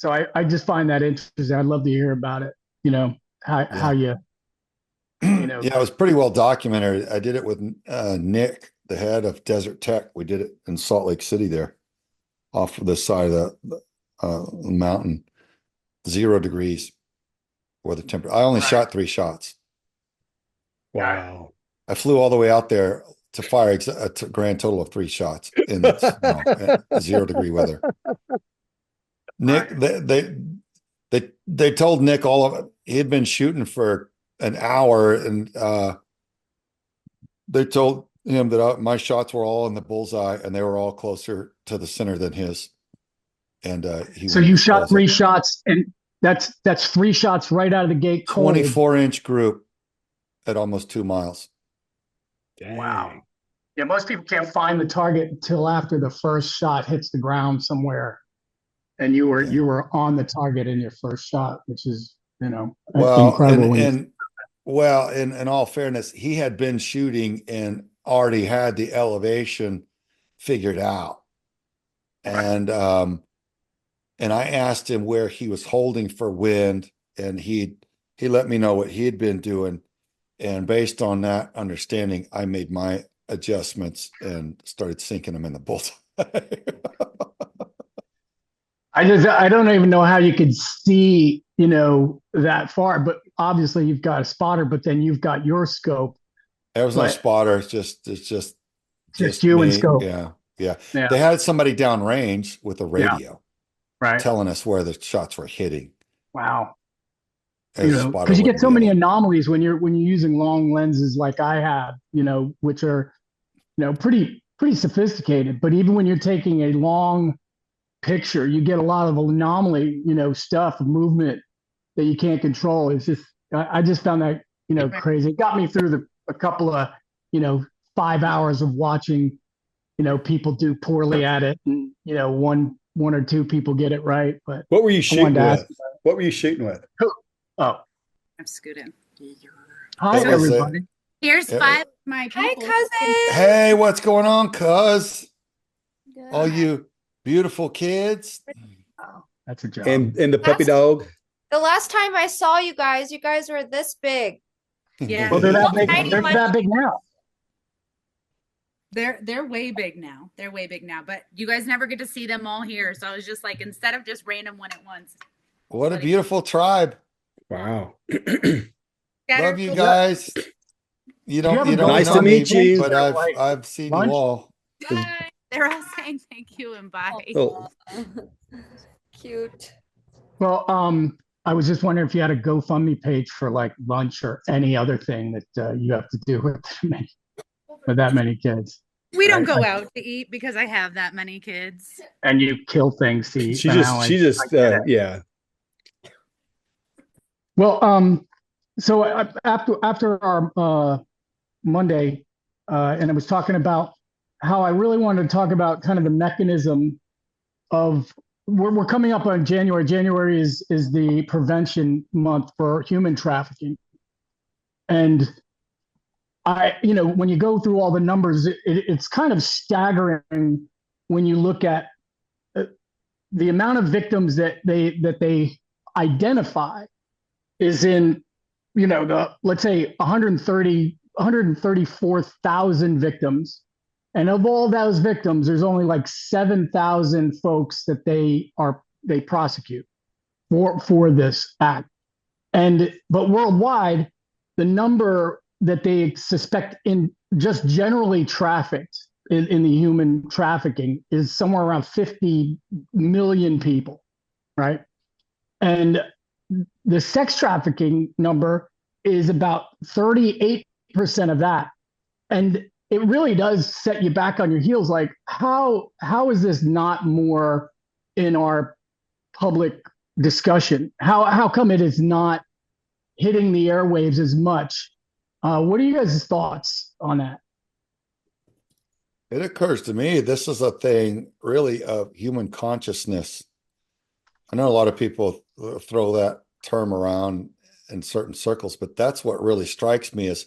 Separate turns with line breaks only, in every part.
So I just find that interesting. I'd love to hear about it. You know, how
Yeah.
you know.
Yeah, it was pretty well documented. I did it with Nick, the head of Desert Tech. We did it in Salt Lake City there, off of the side of the mountain, 0 degrees or the temperature. I only
Right.
shot 3 shots.
Got it.
Wow.
I flew all the way out there to fire a grand total of 3 shots in the snow at 0 degree weather. Nick,
Right.
they told Nick all of it. He had been shooting for an hour, and they told him that my shots were all in the bullseye, and they were all closer to the center than his. And he
So
wouldn't
you shot
disclose it.
3 shots, and that's 3 shots right out of the gate, cold.
24-inch group at almost 2 miles.
Wow.
Dang.
Yeah, most people can't find the target until after the first shot hits the ground somewhere, and you were
Yeah.
you were on the target in your first shot, which is
Well,
incredible when you.
in all fairness, he had been shooting and already had the elevation figured out. And I asked him where he was holding for wind, and he let me know what he had been doing. And based on that understanding, I made my adjustments and started sinking them in the bullseye.
I don't even know how you could see, that far, but obviously you've got a spotter, but then you've got your scope,
There was no
but
spotter.
just
Just
you and
me.
scope.
Yeah. Yeah.
Yeah.
They had somebody downrange with a
Yeah.
radio
Right.
telling us where the shots were hitting.
Wow.
As a spotter
Because you get
wouldn't
so
be
many
able.
anomalies when you're using long lenses like I have, which are, pretty sophisticated. But even when you're taking a long picture, you get a lot of anomaly, stuff, movement that you can't control. It's just, I just found that, crazy. It got me through a couple of, you know, 5 hours of watching, people do poorly at it, and one or two people get it right. But
What were you
I wanted to
shooting
ask.
with? What were you shooting with?
Oh,
I'm scooting.
hi
It was
everybody.
Here's
it,
5 of my
Hi,
people.
cousin.
hey, what's going on, cuz? All
Good.
you beautiful kids.
Oh, that's a job.
And the puppy
Last,
dog?
the last time I saw you guys were this big.
Yeah.
Well, they're that
Little
big.
tiny
They're
one.
that big now.
They're way big now. They're way big now. But you guys never get to see them all here. So I was just like, instead of just random one at once.
What a beautiful tribe.
Wow.
Love you guys. You
have a
don't
Nice
know
to
me,
meet you.
but
Like
I've seen
lunch?
you all.
Bye. They're all saying thank you and bye.
Oh,
Cute.
Well, I was just wondering if you had a GoFundMe page for like lunch or any other thing that you have to do with that many kids.
We don't go out to eat because I have that many kids.
And you kill things to eat.
she
I
just,
get it.
yeah.
Well, so after our Monday, and I was talking about how I really wanted to talk about kind of the mechanism of we're coming up on January. January is the prevention month for human trafficking, and when you go through all the numbers, it's kind of staggering when you look at the amount of victims that they identify is in, let's say 134,000 victims. And of all those victims, there's only like 7,000 folks that they prosecute for this act. But worldwide, the number that they suspect in just generally trafficked in the human trafficking is somewhere around 50 million people, right? And the sex trafficking number is about 38% of that. And it really does set you back on your heels. Like, how is this not more in our public discussion? How come it is not hitting the airwaves as much? What are you guys' thoughts on that?
It occurs to me this is a thing really of human consciousness. I know a lot of people throw that term around in certain circles, but that's what really strikes me is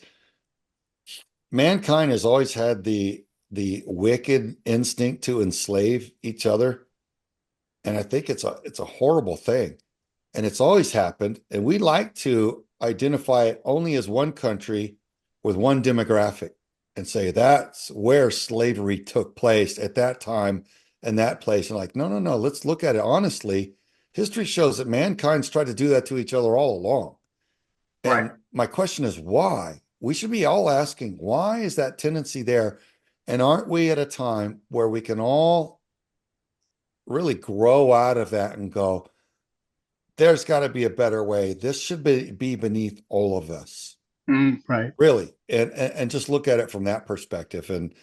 mankind has always had the wicked instinct to enslave each other. And I think it's a horrible thing. And it's always happened. And we like to identify it only as one country with one demographic and say that's where slavery took place at that time and that place. And like, no, no, no, let's look at it honestly. History shows that mankind's tried to do that to each other all along.
Right.
And my question is why? We should be all asking, why is that tendency there? And aren't we at a time where we can all really grow out of that and go, there's got to be a better way. This should be beneath all of us,
Right.
really, and just look at it from that perspective, and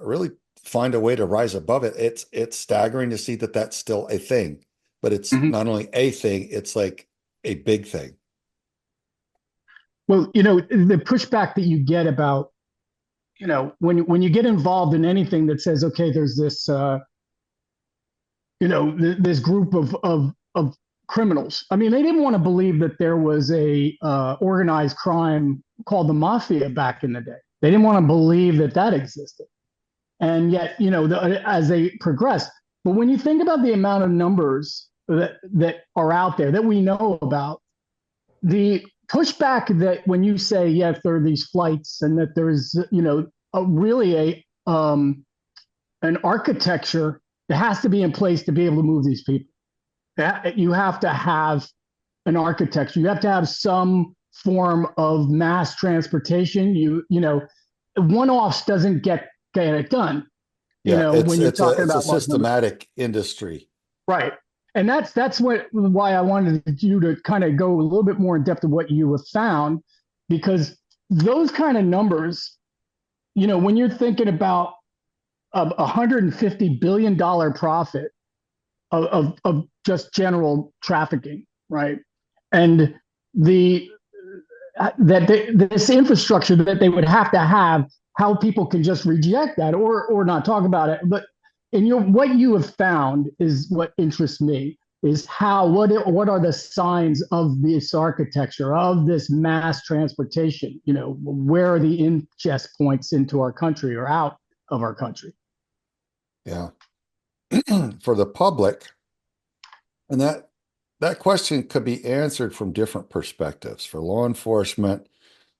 really find a way to rise above it. It's staggering to see that that's still a thing, but it's
Mhm.
not only a thing; it's like a big thing.
Well, the pushback that you get about, when you get involved in anything that says, okay, there's this, this group of criminals. I mean, they didn't want to believe that there was a organized crime called the mafia back in the day. They didn't want to believe that that existed. And yet, as they progress, but when you think about the amount of numbers that are out there that we know about, the pushback that when you say yes, there are these flights and that there's really an architecture that has to be in place to be able to move these people. You have to have an architecture. You have to have some form of mass transportation. One-offs doesn't get it done.
Yeah,
When you're talking
it's a
about large numbers.
systematic industry.
Right. And that's why I wanted you to kind of go a little bit more in depth of what you have found, because those kind of numbers, when you're thinking about a $150 billion profit of just general trafficking, right? And this infrastructure that they would have to have, how people can just reject that or not talk about it. But what you have found is what interests me is what are the signs of this architecture of this mass transportation? Where are the ingest points into our country or out of our country?
Yeah. For the public, and that question could be answered from different perspectives. For law enforcement,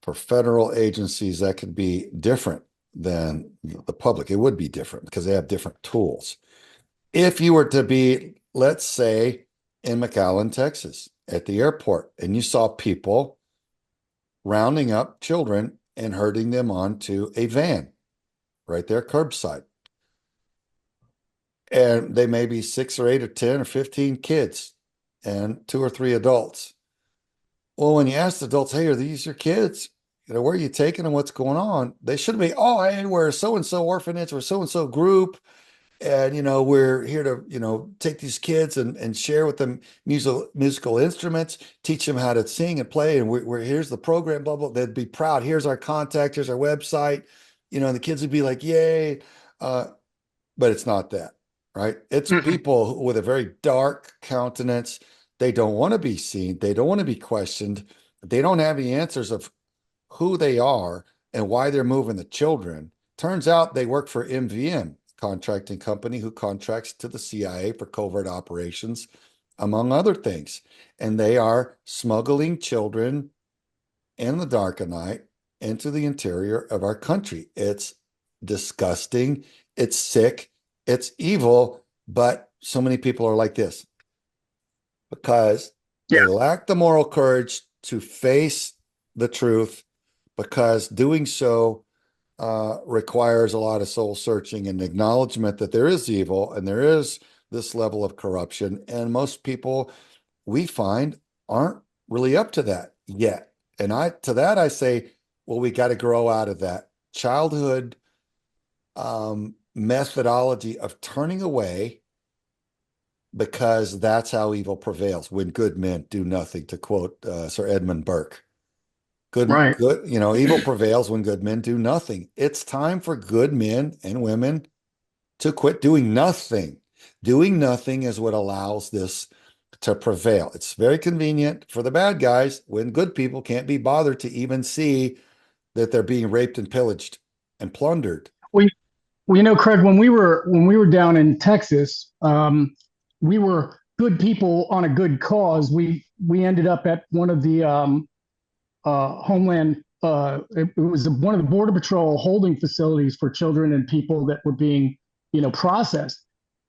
for federal agencies, that could be different than the public. It would be different because they have different tools. If you were to be, let's say, in McAllen, Texas, at the airport, and you saw people rounding up children and herding them onto a van right there, curbside. And they may be 6 or 8 or 10 or 15 kids and 2 or 3 adults. Well, when you ask the adults, hey, are these your kids? Where are you taking them? What's going on? They should be, oh, hey, we're so-and-so orphanage or so-and-so group. And, we're here to, take these kids and share with them musical instruments, teach them how to sing and play. And here's the program, blah, blah. They'd be proud. Here's our contact. Here's our website. And the kids would be like, yay. But it's not that, right? It's people with a very dark countenance. They don't want to be seen. They don't want to be questioned. They don't have the answers of who they are and why they're moving the children. Turns out they work for MVM, contracting company who contracts to the CIA for covert operations, among other things. And they are smuggling children in the dark of night into the interior of our country. It's disgusting. It's sick. It's evil. But so many people are like this because they lack the moral courage to face the truth, because doing so requires a lot of soul searching and acknowledgement that there is evil and there is this level of corruption. And most people we find aren't really up to that yet. And I say, well, we got to grow out of that childhood methodology of turning away because that's how evil prevails when good men do nothing, to quote Sir Edmund Burke.
Right.
Good, evil prevails when good men do nothing. It's time for good men and women to quit doing nothing. Doing nothing is what allows this to prevail. It's very convenient for the bad guys when good people can't be bothered to even see that they're being raped and pillaged and plundered.
Well, Craig, when we were down in Texas, we were good people on a good cause. We ended up at one of the Homeland. It was one of the Border Patrol holding facilities for children and people that were being, processed.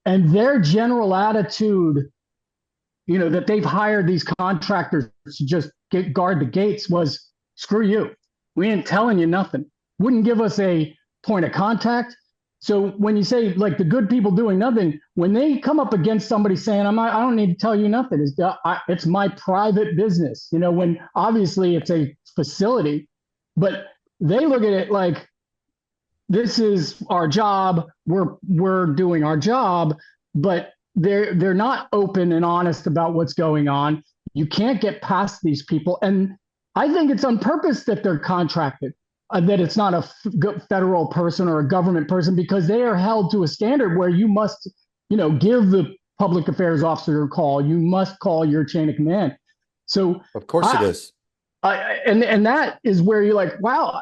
And their general attitude, that they've hired these contractors to just guard the gates was, screw you. We ain't telling you nothing. Wouldn't give us a point of contact. So when you say like the good people doing nothing, when they come up against somebody saying, I don't need to tell you nothing. It's my private business. When obviously it's a facility, but they look at it like, this is our job. We're doing our job, but they're not open and honest about what's going on. You can't get past these people. And I think it's on purpose that they're contracted, that it's not a federal person or a government person, because they are held to a standard where you must, give the public affairs officer a call. You must call your chain of command. So
Of course it is.
and that is where you're like, wow,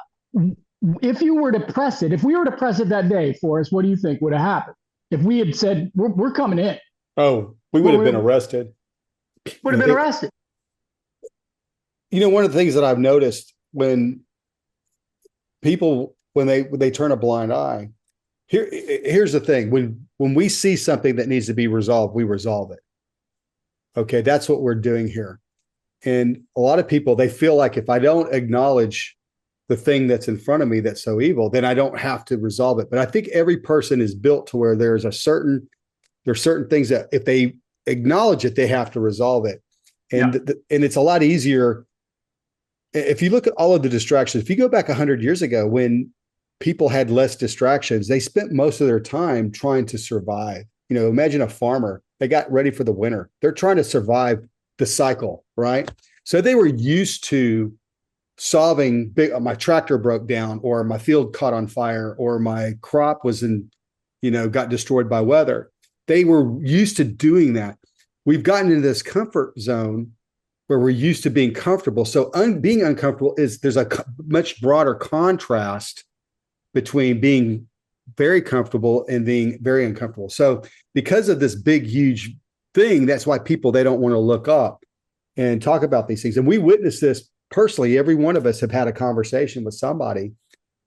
if we were to press it that day, Forrest, what do you think would have happened? If we had said, we're coming in.
Oh, we would have been arrested.
Would have been arrested.
One of the things that I've noticed when people, when they turn a blind eye, here's the thing. When we see something that needs to be resolved, we resolve it. Okay, that's what we're doing here. And a lot of people, they feel like if I don't acknowledge the thing that's in front of me that's so evil, then I don't have to resolve it. But I think every person is built to where there's certain things that if they acknowledge it, they have to resolve it. And and it's a lot easier. If you look at all of the distractions, if you go back 100 years ago when people had less distractions, they spent most of their time trying to survive. Imagine a farmer, they got ready for the winter. They're trying to survive the cycle, right? So they were used to solving my tractor broke down, or my field caught on fire, or my crop was got destroyed by weather. They were used to doing that. We've gotten into this comfort zone where we're used to being comfortable. So being uncomfortable there's a much broader contrast between being very comfortable and being very uncomfortable. So because of this big, huge thing, that's why they don't want to look up and talk about these things. And we witnessed this personally. Every one of us have had a conversation with somebody,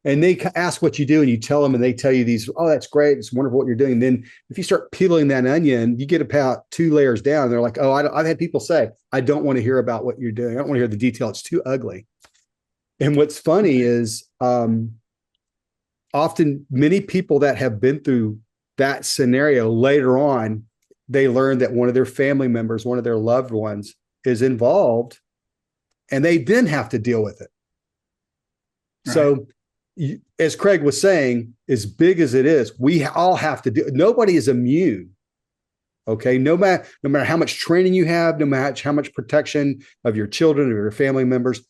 and they ask what you do, and you tell them, and they tell you these, oh, that's great, it's wonderful what you're doing. And then if you start peeling that onion, you get about 2 layers down. They're like, oh, I've had people say, I don't want to hear about what you're doing. I don't want to hear the detail. It's too ugly. And what's funny is often many people that have been through that scenario later on, they learn that one of their family members, one of their loved ones is involved, and they then have to deal with it. Right. So as Craig was saying, as big as it is, we all have to do. Nobody is immune. Okay, no matter how much training you have, no matter how much protection of your children or your family members,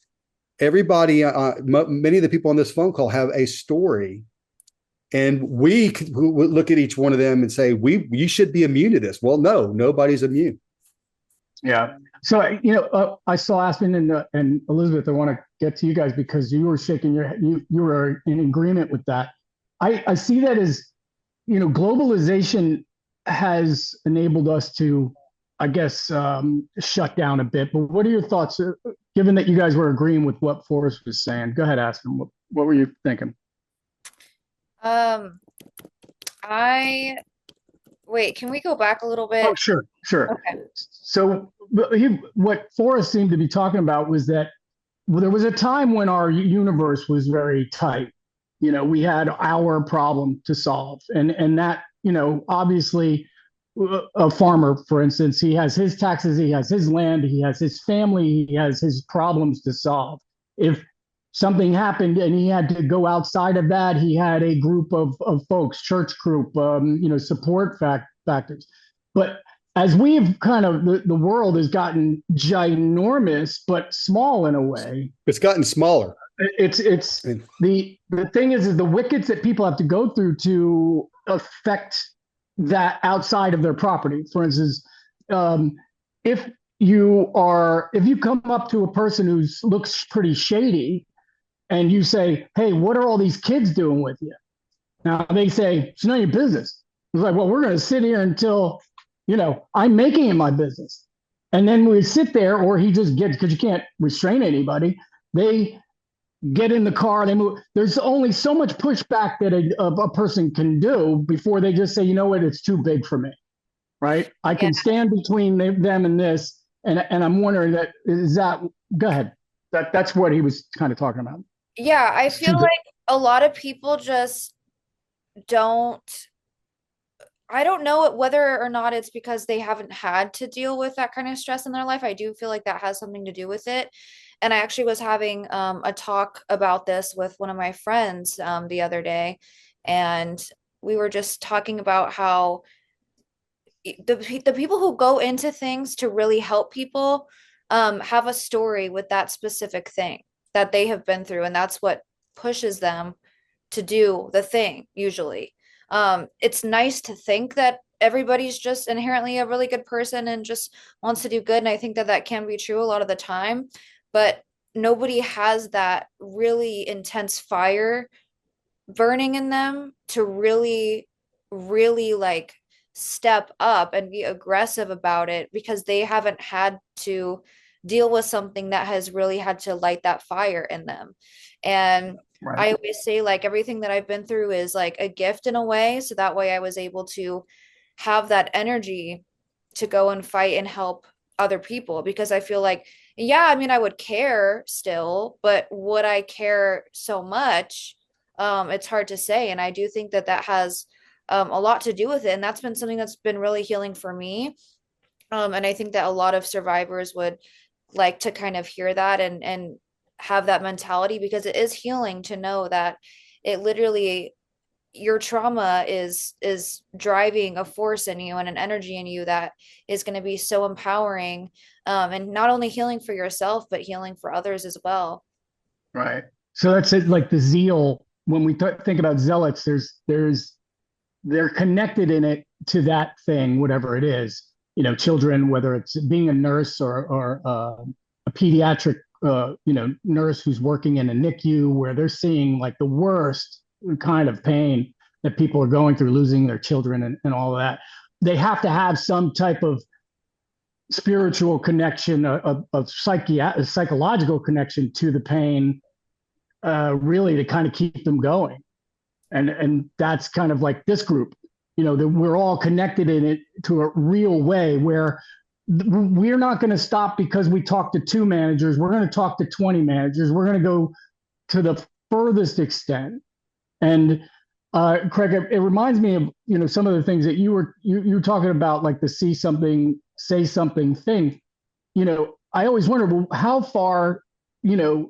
everybody, many of the people on this phone call have a story, and we look at each one of them and say, you should be immune to this. Well, no, nobody's immune.
Yeah. So, I saw Aspen and Elizabeth. I want to get to you guys because you were shaking your head. You were in agreement with that. I see that as, globalization has enabled us to, I guess, shut down a bit. But what are your thoughts, given that you guys were agreeing with what Forrest was saying? Go ahead, Aspen. What were you thinking?
Wait, can we go back a little bit?
Oh, sure.
Okay.
So what Forrest seemed to be talking about was that there was a time when our universe was very tight. We had our problem to solve. And that, obviously a farmer, for instance, he has his taxes, he has his land, he has his family, he has his problems to solve. If something happened and he had to go outside of that, he had a group of folks, church group, support factors. But as we've kind of, the world has gotten ginormous, but small in a way.
It's gotten smaller.
It's the thing is the wickets that people have to go through to affect that outside of their property. For instance, if you come up to a person who looks pretty shady and you say, hey, what are all these kids doing with you? Now they say, it's none of your business. It's like, well, we're going to sit here until I'm making it my business. And then we sit there, or he just gets, because you can't restrain anybody. They get in the car, they move. There's only so much pushback that a person can do before they just say, you know what, it's too big for me, right? I
Yeah.
can stand between them and this. And I'm wondering go ahead. That's what he was kind of talking about.
Yeah, I
It's
feel
too big.
like a lot of people just don't, I don't know whether or not it's because they haven't had to deal with that kind of stress in their life. I do feel like that has something to do with it. And I actually was having a talk about this with one of my friends the other day, and we were just talking about how the people who go into things to really help people have a story with that specific thing that they have been through, and that's what pushes them to do the thing usually. It's nice to think that everybody's just inherently a really good person and just wants to do good, and I think that that can be true a lot of the time, but nobody has that really intense fire burning in them to really like step up and be aggressive about it because they haven't had to deal with something that has really had to light that fire in them. And
Right.
I always say, like, everything that I've been through is like a gift in a way. So that way I was able to have that energy to go and fight and help other people, because I feel like, yeah, I mean, I would care still, but would I care so much? It's hard to say. And I do think that that has a lot to do with it. And that's been something that's been really healing for me. And I think that a lot of survivors would like to kind of hear that and have that mentality, because it is healing to know that it literally, your trauma is driving a force in you and an energy in you that is going to be so empowering, and not only healing for yourself but healing for others as well.
Right. So that's it. Like the zeal, when we think about zealots, they're connected in it to that thing, whatever it is, children, whether it's being a nurse or a pediatric, nurse who's working in a NICU where they're seeing like the worst kind of pain that people are going through, losing their children and all of that. They have to have some type of spiritual connection, of psychological connection to the pain, really to kind of keep them going. And that's kind of like this group, that we're all connected in it to a real way where we're not going to stop because we talk to 2 managers. We're going to talk to 20 managers. We're going to go to the furthest extent. And Craig, it reminds me of some of the things that you were talking about, like the see something, say something thing. I always wonder, well, how far, it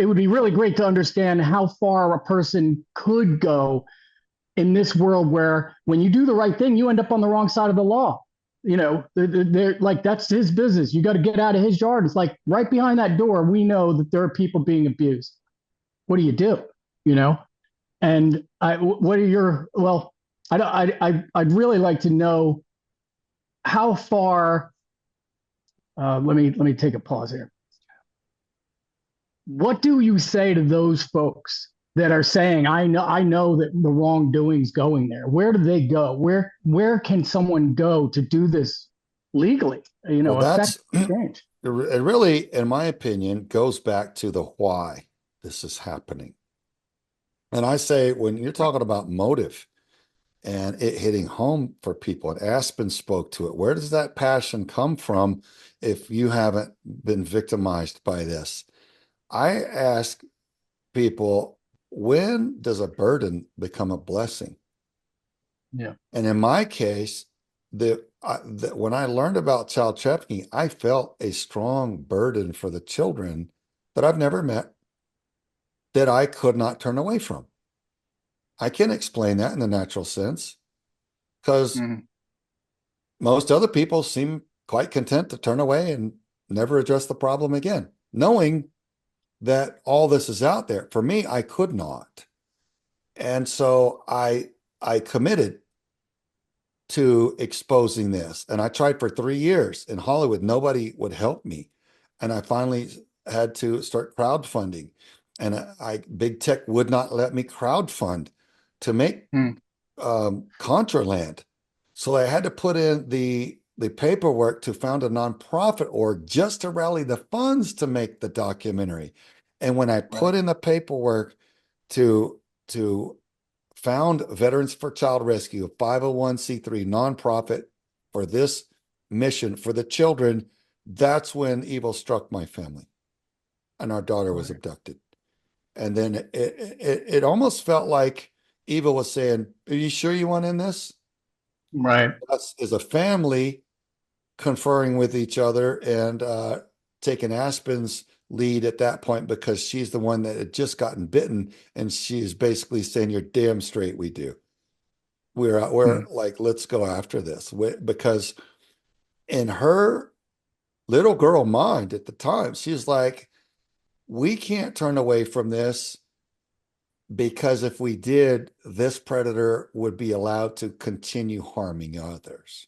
would be really great to understand how far a person could go in this world where when you do the right thing, you end up on the wrong side of the law. They're like, that's his business. You got to get out of his yard. It's like right behind that door, we know that there are people being abused. What do you do? And what are your, well, I'd really like to know how far, let me take a pause here. What do you say to those folks that are saying, I know that the wrongdoing's going there? Where do they go? Where can someone go to do this legally?
Well,
Affect
it
change.
really, in my opinion, goes back to the why this is happening. And I say, when you're talking about motive and it hitting home for people, and Aspen spoke to it, where does that passion come from if you haven't been victimized by this? I ask people, when does a burden become a blessing?
Yeah.
And in my case, when I learned about child trafficking, I felt a strong burden for the children that I've never met, that I could not turn away from. I can't explain that in the natural sense, because most other people seem quite content to turn away and never address the problem again, knowing that all this is out there. For me, I could not. And so I committed to exposing this. And I tried for 3 years in Hollywood. Nobody would help me. And I finally had to start crowdfunding. And big tech would not let me crowdfund to make Contraland. So I had to put in the paperwork to found a nonprofit org just to rally the funds to make the documentary. And when I put in the paperwork to found Veterans for Child Rescue, a 501c3 nonprofit for this mission for the children, that's when evil struck my family and our daughter was abducted. And then it almost felt like evil was saying, "Are you sure you want in this?"
Right.
Us as a family conferring with each other and taking Aspen's lead at that point because she's the one that had just gotten bitten, and she's basically saying, "You're damn straight, we do. We're like, let's go after this," because in her little girl mind at the time, she's like, "We can't turn away from this because if we did, this predator would be allowed to continue harming others."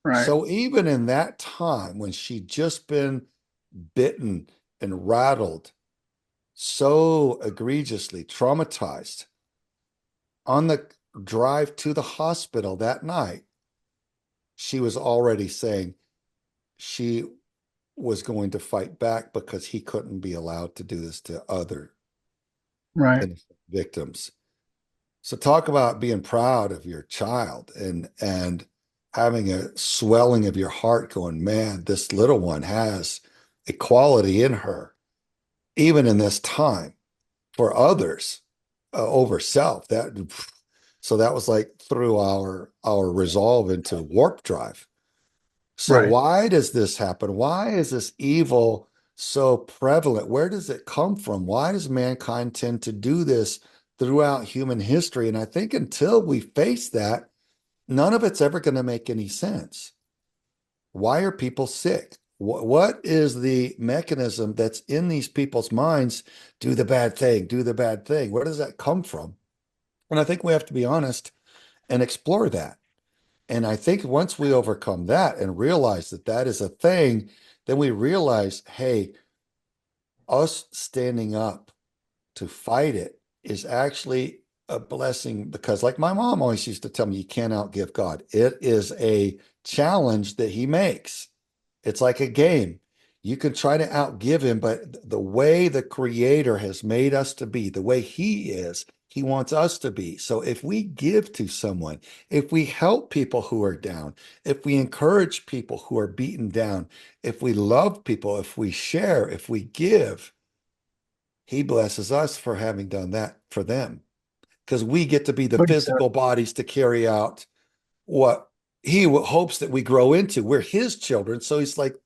Right.
So even in that time when she'd just been bitten and rattled so egregiously, traumatized, on the drive to the hospital that night, she was already saying she was going to fight back because he couldn't be allowed to do this to other
Right.
victims. So talk about being proud of your child and having a swelling of your heart going, man, this little one has a quality in her, even in this time for others over self. So that was like through our resolve into warp drive. So
Right.
why does this happen? Why is this evil so prevalent? Where does it come from? Why does mankind tend to do this throughout human history? And I think until we face that, none of it's ever going to make any sense. Why are people sick? What is the mechanism that's in these people's minds? Do the bad thing, do the bad thing. Where does that come from? And I think we have to be honest and explore that. And I think once we overcome that and realize that that is a thing, then we realize, hey, us standing up to fight it is actually a blessing because, like my mom always used to tell me, you can't outgive God. It is a challenge that He makes. It's like a game. You can try to outgive Him, but the way the Creator has made us to be, the way He is, He wants us to be. So if we give to someone, if we help people who are down, if we encourage people who are beaten down, if we love people, if we share, if we give, He blesses us for having done that for them because we get to be the
But it's a,
physical bodies to carry out what He hopes that we grow into. We're His children. So He's like,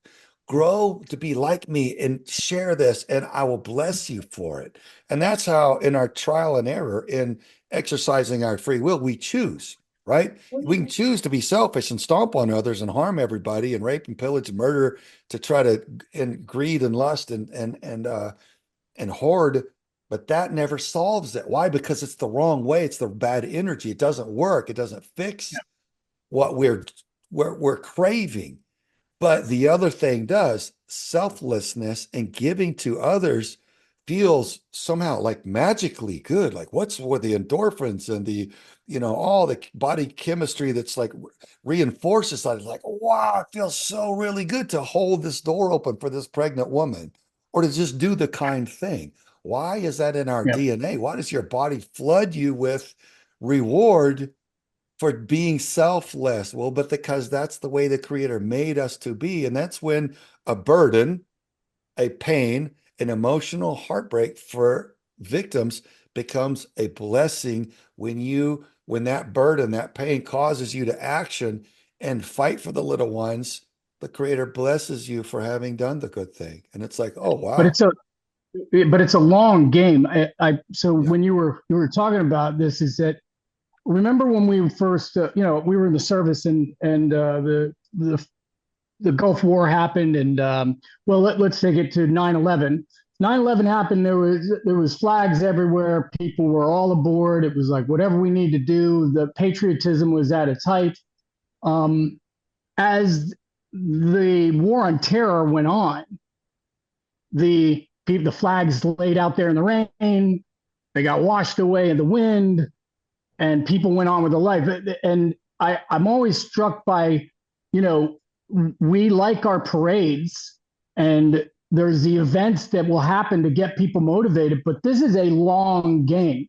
grow to be like me and share this, and I will bless you for it. And that's how, in our trial and error, in exercising our free will, we choose, right? We can choose to be selfish and stomp on others and harm everybody and rape and pillage and murder to try to and greed and lust and hoard, but that never solves it. Why? Because it's the wrong way. It's the bad energy. It doesn't work. It doesn't fix what we're craving. But the other thing does, selflessness and giving to others feels somehow like magically good. Like what's with the endorphins and all the body chemistry that's like reinforces that. It's like, wow, it feels so really good to hold this door open for this pregnant woman or to just do the kind thing. Why is that in our
yeah.
DNA? Why does your body flood you with reward for being selfless? Well, but because that's the way the Creator made us to be. And that's when a burden, a pain, an emotional heartbreak for victims becomes a blessing when that burden, that pain causes you to action and fight for the little ones. The Creator blesses you for having done the good thing. And it's like, oh
But
wow.
it's a long game. So
Yeah.
when you were talking about this, is that remember when we first, we were in the service and the Gulf War happened, and well, let's take it to 9/11. 9/11 happened. There was flags everywhere. People were all aboard. It was like whatever we need to do. The patriotism was at its height. As the war on terror went on, the flags laid out there in the rain. They got washed away in the wind, and people went on with their life. And I'm always struck by, you know, we like our parades and there's the events that will happen to get people motivated, but this is a long game.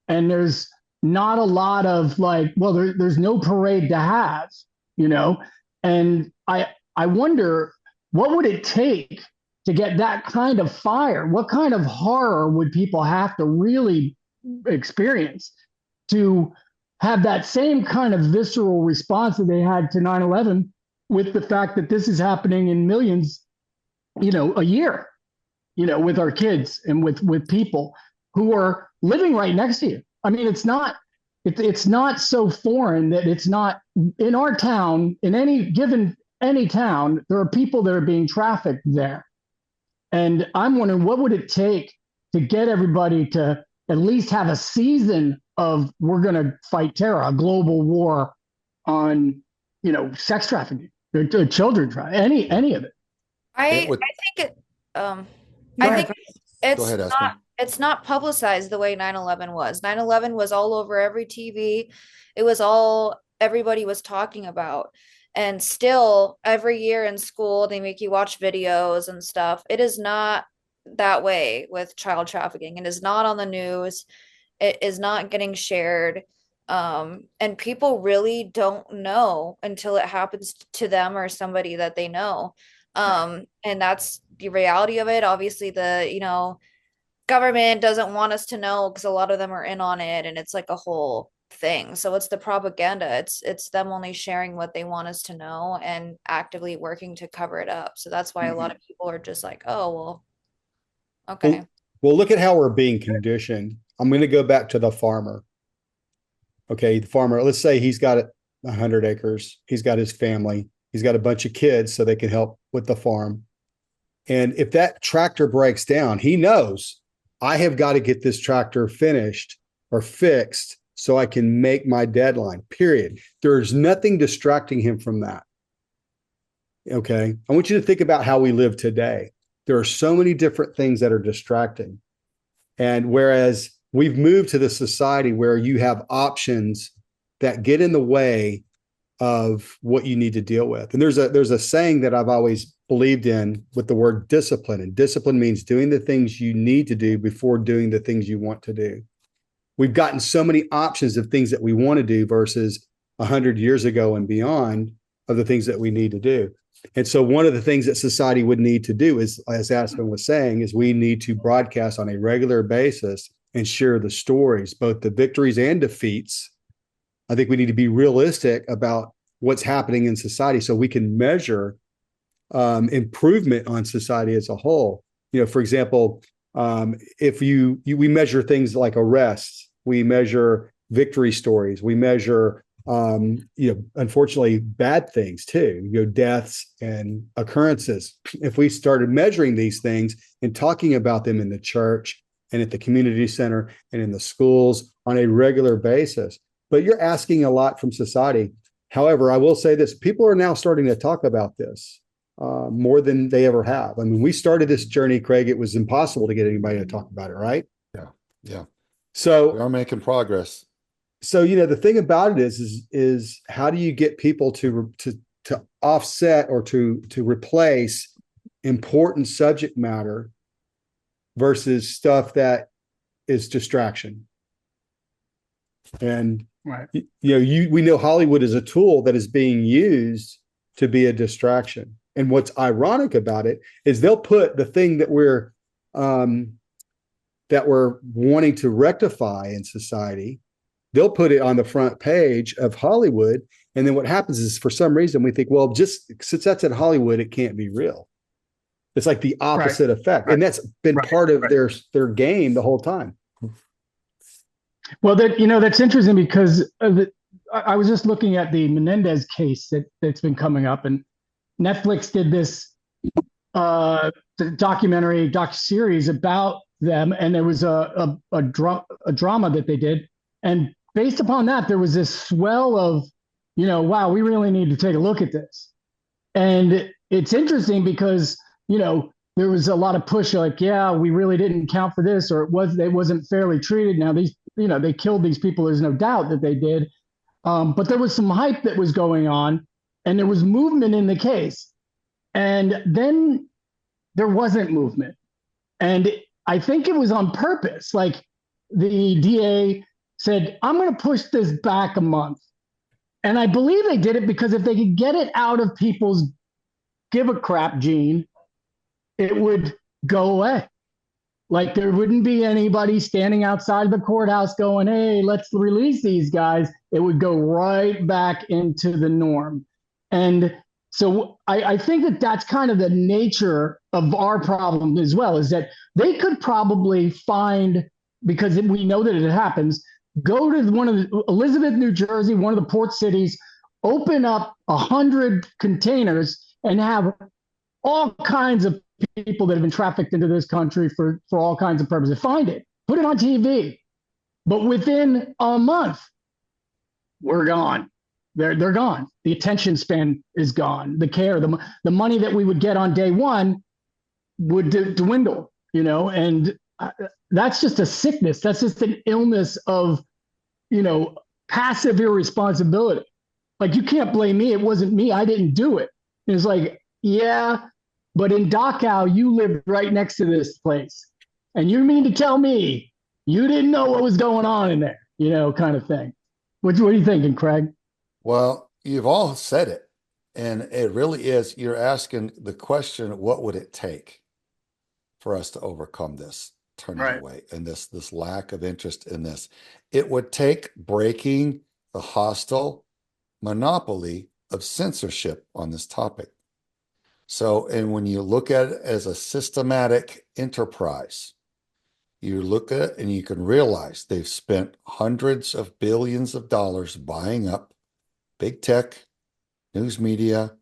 And there's not a lot of like, well, there's no parade to have, you know? And I wonder what would it take to get that kind of fire? What kind of horror would people have to really experience to have that same kind of visceral response that they had to 9/11 with the fact that this is happening in millions, you know, a year, you know, with our kids and with people who are living right next to you. I mean, it's not so foreign that it's not in our town, in any town, there are people that are being trafficked there. And I'm wondering what would it take to get everybody to at least have a season of we're going to fight terror, a global war on, you know, sex trafficking, children trafficking, any of it.
I
would-
I think it
Go
I
ahead.
think it's
Go ahead, Aspen.
it's not publicized the way 9/11 was. 9/11 was all over every TV. It was all everybody was talking about. And still every year in school they make you watch videos and stuff. It is not that way with child trafficking. It is not on the news. It is not getting shared. And people really don't know until it happens to them or somebody that they know. And that's the reality of it. Obviously, government doesn't want us to know because a lot of them are in on it, and it's like a whole thing. So it's the propaganda. It's them only sharing what they want us to know and actively working to cover it up. So that's why a lot of people are just like, oh, well, okay.
Well, look at how we're being conditioned. I'm going to go back to the farmer. Okay, the farmer, let's say he's got 100 acres. He's got his family. He's got a bunch of kids so they can help with the farm. And if that tractor breaks down, he knows I have got to get this tractor finished or fixed so I can make my deadline, period. There's nothing distracting him from that. Okay. I want you to think about how we live today. There are so many different things that are distracting. And whereas we've moved to the society where you have options that get in the way of what you need to deal with. And there's a saying that I've always believed in with the word discipline. And discipline means doing the things you need to do before doing the things you want to do. We've gotten so many options of things that we want to do versus 100 years ago and beyond of the things that we need to do. And so one of the things that society would need to do is, as Aspen was saying, is we need to broadcast on a regular basis and share the stories, both the victories and defeats. I think we need to be realistic about what's happening in society so we can measure improvement on society as a whole. You know, for example, if we measure things like arrests, we measure victory stories, we measure unfortunately bad things too, deaths and occurrences. If we started measuring these things and talking about them in the church and at the community center and in the schools on a regular basis, but you're asking a lot from society. However, I will say this, people are now starting to talk about this more than they ever have. I mean, we started this journey, Craig, it was impossible to get anybody to talk about it, right?
Yeah.
So
we are making progress.
So, the thing about it is how do you get people to offset or to replace important subject matter versus stuff that is distraction? And
right.
We know Hollywood is a tool that is being used to be a distraction. And what's ironic about it is they'll put the thing that we're wanting to rectify in society. They'll put it on the front page of Hollywood. And then what happens is for some reason we think, well, just since that's in Hollywood, it can't be real. It's like the opposite effect. And that's been part of their game the whole time.
Well, that's interesting because I was just looking at the Menendez case that's been coming up, and Netflix did this docu-series about them, and there was a drama that they did, and based upon that, there was this swell of, wow, we really need to take a look at this. And it's interesting because, there was a lot of push, like, yeah, we really didn't count for this, or it wasn't fairly treated. Now these, they killed these people. There's no doubt that they did. But there was some hype that was going on, and there was movement in the case. And then there wasn't movement. And I think it was on purpose. Like the DA said, I'm going to push this back a month. And I believe they did it because if they could get it out of people's give a crap gene, it would go away. Like there wouldn't be anybody standing outside the courthouse going, hey, let's release these guys. It would go right back into the norm. And so I think that that's kind of the nature of our problem as well, is that they could probably find, because we know that it happens, go to one of the, Elizabeth, New Jersey, one of the port cities, open up 100 containers and have all kinds of people that have been trafficked into this country for all kinds of purposes. Find it, put it on TV. But within a month, we're gone. They're gone. The attention span is gone. The care, the money that we would get on day one would dwindle, you know, and that's just a sickness. That's just an illness of, you know, passive irresponsibility. Like, you can't blame me. It wasn't me. I didn't do it. It's like, yeah, but in Dachau, you lived right next to this place. And you mean to tell me you didn't know what was going on in there, you know, kind of thing. What are you thinking, Craig?
Well, you've all said it. And it really is, you're asking the question, what would it take for us to overcome this turning away and this lack of interest in this? It would take breaking the hostile monopoly of censorship on this topic. So, and when you look at it as a systematic enterprise, you look at it and you can realize they've spent hundreds of billions of dollars buying up big tech, news media,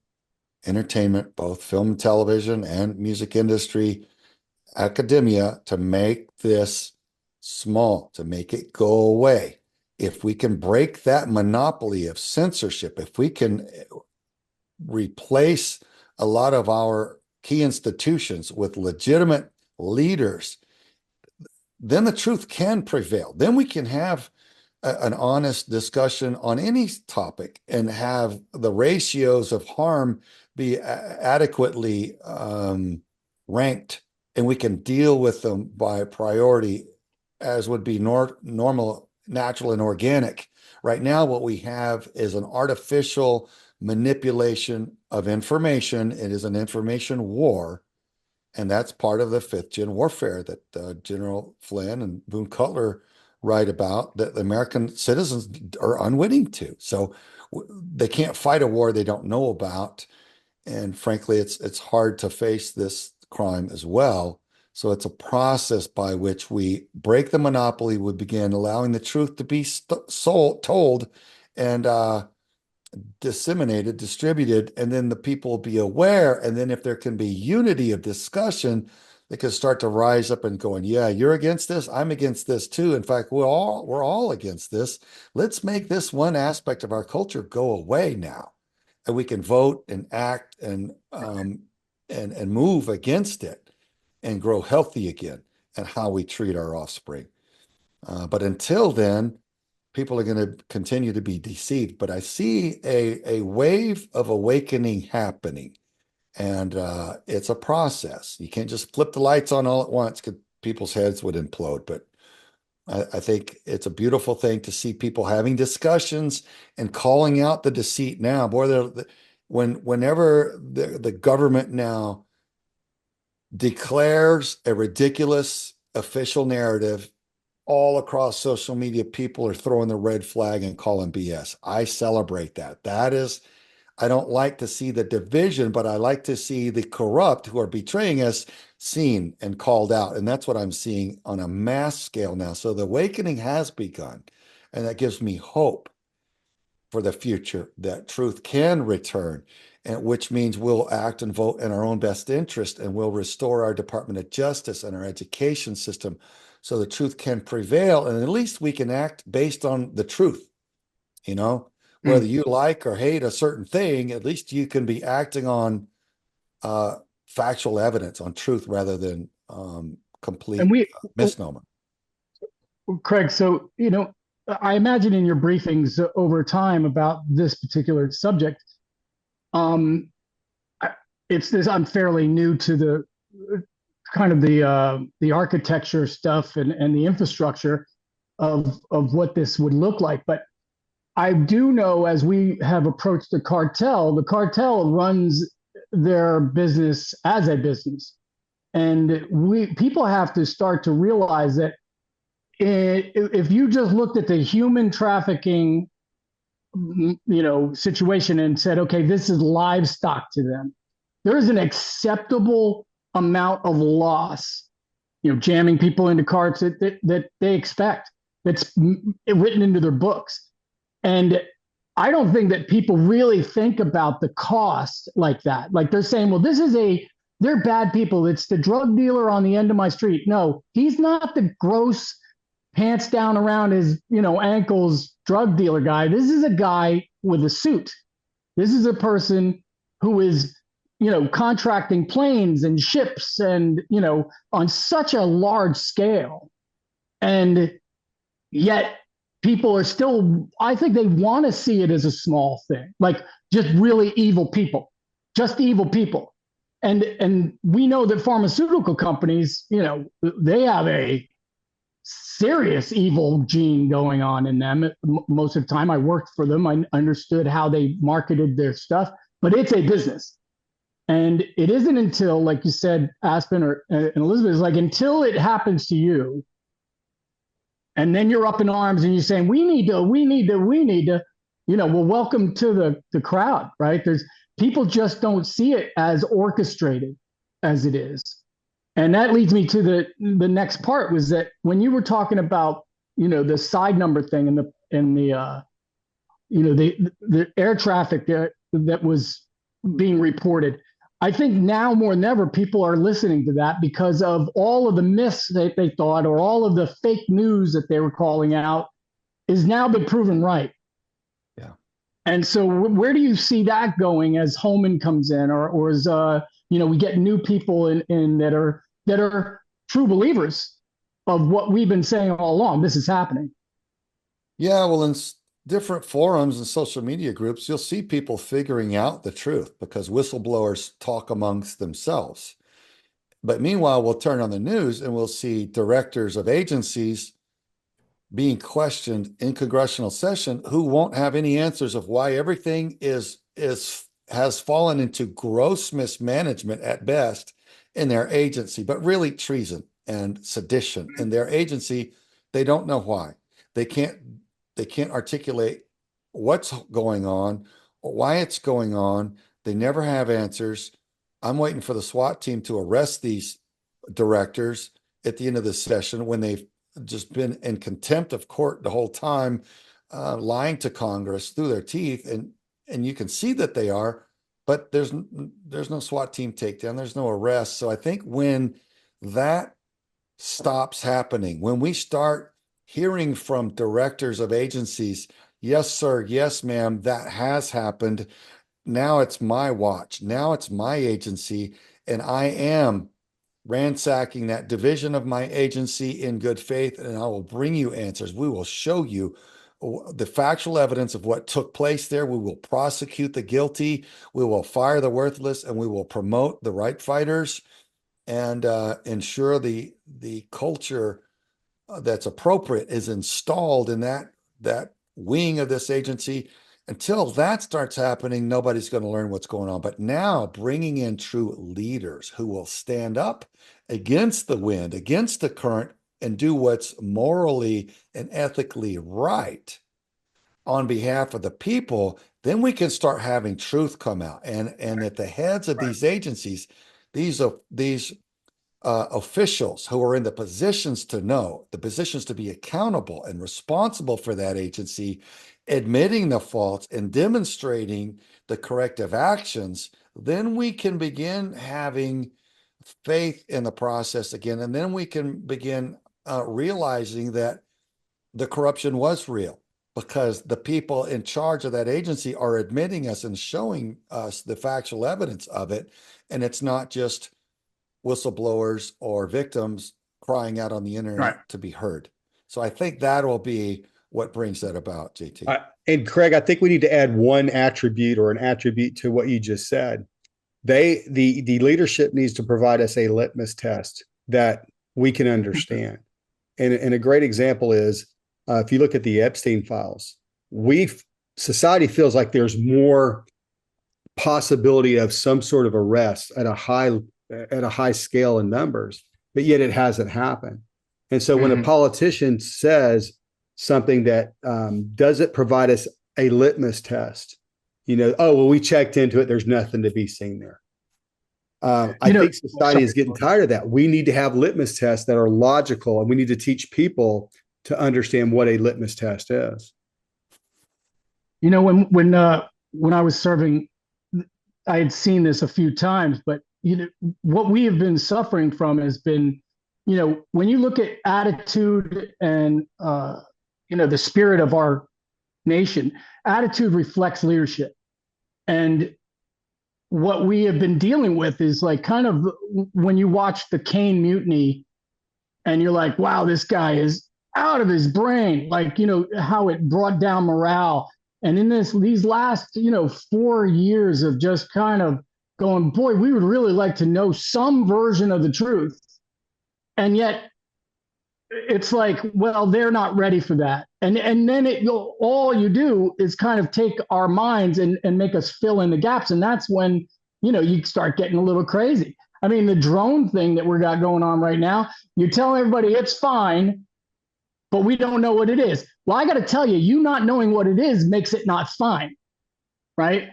entertainment, both film, television, and music industry, academia, to make this small, to make it go away. If we can break that monopoly of censorship, if we can replace a lot of our key institutions with legitimate leaders, then the truth can prevail. Then we can have an honest discussion on any topic and have the ratios of harm be adequately ranked, and we can deal with them by priority as would be normal, natural, and organic. Right now, what we have is an artificial manipulation of information. It is an information war. And that's part of the fifth gen warfare that General Flynn and Boone Cutler write about, that the American citizens are unwitting to. So they can't fight a war they don't know about. And frankly, it's hard to face this crime as well. So it's a process by which we break the monopoly, we begin allowing the truth to be told and disseminated, distributed, and then the people will be aware. And then if there can be unity of discussion, they can start to rise up and going, yeah, you're against this, I'm against this too. In fact, we're all against this. Let's make this one aspect of our culture go away now. And we can vote and act and move against it and grow healthy again, and how we treat our offspring. But until then, people are going to continue to be deceived. But I see a wave of awakening happening, and it's a process. You can't just flip the lights on all at once, because people's heads would implode. But I think it's a beautiful thing to see people having discussions and calling out the deceit now. Boy, whenever the government now declares a ridiculous official narrative, all across social media, people are throwing the red flag and calling BS. I celebrate that. That is, I don't like to see the division, but I like to see the corrupt who are betraying us seen and called out. And that's what I'm seeing on a mass scale now. So the awakening has begun, and that gives me hope for the future, that truth can return, and which means we'll act and vote in our own best interest, and we'll restore our Department of Justice and our education system so the truth can prevail. And at least we can act based on the truth, you know, whether you like or hate a certain thing, at least you can be acting on factual evidence, on truth, rather than complete
And
misnomer.
Craig, so, you know, I imagine in your briefings over time about this particular subject, um, it's this. I'm fairly new to the kind of the architecture stuff and the infrastructure of what this would look like. But I do know as we have approached the cartel runs their business as a business. And we people have to start to realize that if you just looked at the human trafficking, situation and said, okay, this is livestock to them, there is an acceptable amount of loss, jamming people into carts that they expect. That's written into their books. And I don't think that people really think about the cost like that. Like they're saying, well, they're bad people. It's the drug dealer on the end of my street. No, he's not the gross pants down around his, ankles drug dealer guy. This is a guy with a suit. This is a person who is, contracting planes and ships and, on such a large scale. And yet people are still, I think they want to see it as a small thing, like just really evil people, just evil people. And we know that pharmaceutical companies, they have a serious evil gene going on in them. Most of the time I worked for them, I understood how they marketed their stuff, but it's a business. And it isn't until, like you said, Aspen or and Elizabeth, is like until it happens to you, and then you're up in arms and you're saying, we need to, well, welcome to the crowd, right? There's people just don't see it as orchestrated as it is. And that leads me to the next part, was that when you were talking about, the side number thing and the air traffic that was being reported. I think now more than ever, people are listening to that because of all of the myths that they thought, or all of the fake news that they were calling out, is now been proven right.
Yeah.
And so where do you see that going as Holman comes in, or as, we get new people in that are true believers of what we've been saying all along? This is happening.
Yeah, well, in different forums and social media groups, you'll see people figuring out the truth because whistleblowers talk amongst themselves. But meanwhile, we'll turn on the news and we'll see directors of agencies being questioned in congressional session who won't have any answers of why everything has fallen into gross mismanagement at best in their agency, but really treason and sedition in their agency. They don't know why. They can't articulate what's going on or why it's going on. They never have answers. I'm waiting for the SWAT team to arrest these directors at the end of the session when they've just been in contempt of court the whole time, lying to Congress through their teeth. And you can see that they are, but there's no SWAT team takedown. There's no arrest. So I think when that stops happening, when we start hearing from directors of agencies, yes, sir, yes, ma'am, that has happened. Now it's my watch. Now it's my agency. And I am ransacking that division of my agency in good faith, and I will bring you answers. We will show you the factual evidence of what took place there. We will prosecute the guilty. We will fire the worthless, and we will promote the right fighters and ensure the culture that's appropriate is installed in that wing of this agency. Until that starts happening, nobody's going to learn what's going on. But now bringing in true leaders who will stand up against the wind, against the current, and do what's morally and ethically right on behalf of the people, then we can start having truth come out. And at the heads of these agencies, these officials who are in the positions to know, the positions to be accountable and responsible for that agency, admitting the faults and demonstrating the corrective actions, then we can begin having faith in the process again. And then we can begin realizing that the corruption was real because the people in charge of that agency are admitting us and showing us the factual evidence of it. And it's not just whistleblowers or victims crying out on the internet
Right.
to be heard. So I think that will be what brings that about, JT?
And Craig, I think we need to add one attribute or an attribute to what you just said. The leadership needs to provide us a litmus test that we can understand. And a great example is if you look at the Epstein files, society feels like there's more possibility of some sort of arrest at a high scale in numbers, but yet it hasn't happened. And so when a politician says something that doesn't provide us a litmus test, oh, well, we checked into it, there's nothing to be seen there. I think society is getting tired of that. We need to have litmus tests that are logical, and we need to teach people to understand what a litmus test is.
When I was serving, I had seen this a few times, but what we have been suffering from has been, when you look at attitude and the spirit of our nation, attitude reflects leadership. And what we have been dealing with is like kind of when you watch the Caine Mutiny and you're like, wow, this guy is out of his brain, like, how it brought down morale. And in these last, 4 years of just kind of going, boy, we would really like to know some version of the truth. And yet it's like, well, they're not ready for that. And then all you do is kind of take our minds and make us fill in the gaps. And that's when, you start getting a little crazy. I mean, the drone thing that we got going on right now, you tell everybody it's fine, but we don't know what it is. Well, I got to tell you, you not knowing what it is makes it not fine, right?